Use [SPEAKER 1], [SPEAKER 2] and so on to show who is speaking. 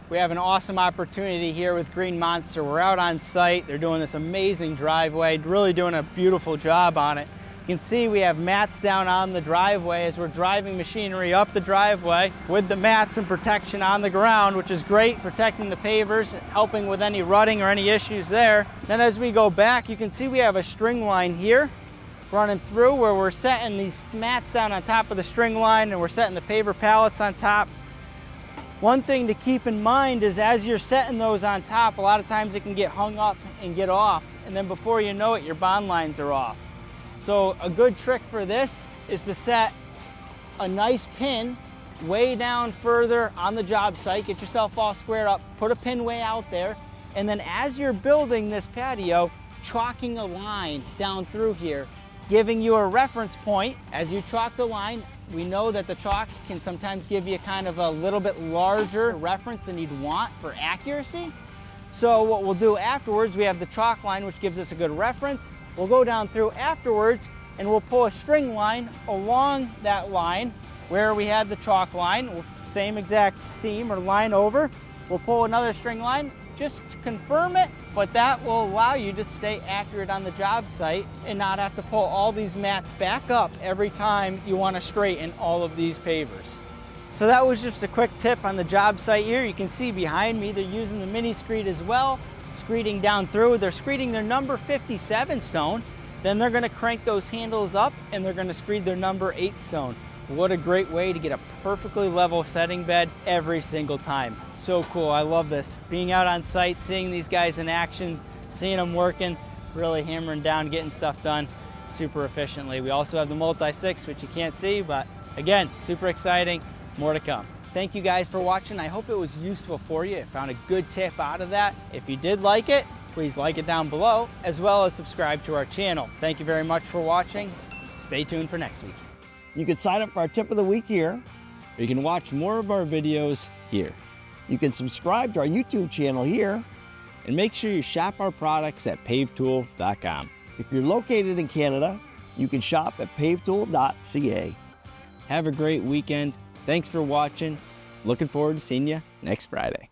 [SPEAKER 1] We have an awesome opportunity here with Green Monster. We're out on site. They're doing this amazing driveway, really doing a beautiful job on it. You can see we have mats down on the driveway as we're driving machinery up the driveway with the mats and protection on the ground, which is great, protecting the pavers, helping with any rutting or any issues there. Then as we go back, you can see we have a string line here running through where we're setting these mats down on top of the string line and we're setting the paver pallets on top. One thing to keep in mind is as you're setting those on top, a lot of times it can get hung up and get off, and then before you know it, your bond lines are off. So a good trick for this is to set a nice pin way down further on the job site, get yourself all squared up, put a pin way out there, and then as you're building this patio, chalking a line down through here, giving you a reference point. As you chalk the line, we know that the chalk can sometimes give you kind of a little bit larger reference than you'd want for accuracy. So what we'll do afterwards, we have the chalk line, which gives us a good reference. We'll go down through afterwards and we'll pull a string line along that line where we had the chalk line, same exact seam or line over. We'll pull another string line just to confirm it, but that will allow you to stay accurate on the job site and not have to pull all these mats back up every time you want to straighten all of these pavers. So that was just a quick tip on the job site here. You can see behind me they're using the mini screed as well, screeding down through. They're screeding their number 57 stone, then they're going to crank those handles up and they're going to screed their number 8 stone. What a great way to get a perfectly level setting bed every single time. So cool, I love this. Being out on site, seeing these guys in action, seeing them working, really hammering down, getting stuff done super efficiently. We also have the multi-6, which you can't see, but again, super exciting, more to come. Thank you guys for watching. I hope it was useful for you. I found a good tip out of that. If you did like it, please like it down below, as well as subscribe to our channel. Thank you very much for watching. Stay tuned for next week.
[SPEAKER 2] You can sign up for our tip of the week here, or you can watch more of our videos here. You can subscribe to our YouTube channel here, and make sure you shop our products at pavetool.com. If you're located in Canada, you can shop at pavetool.ca.
[SPEAKER 1] Have a great weekend. Thanks for watching. Looking forward to seeing you next Friday.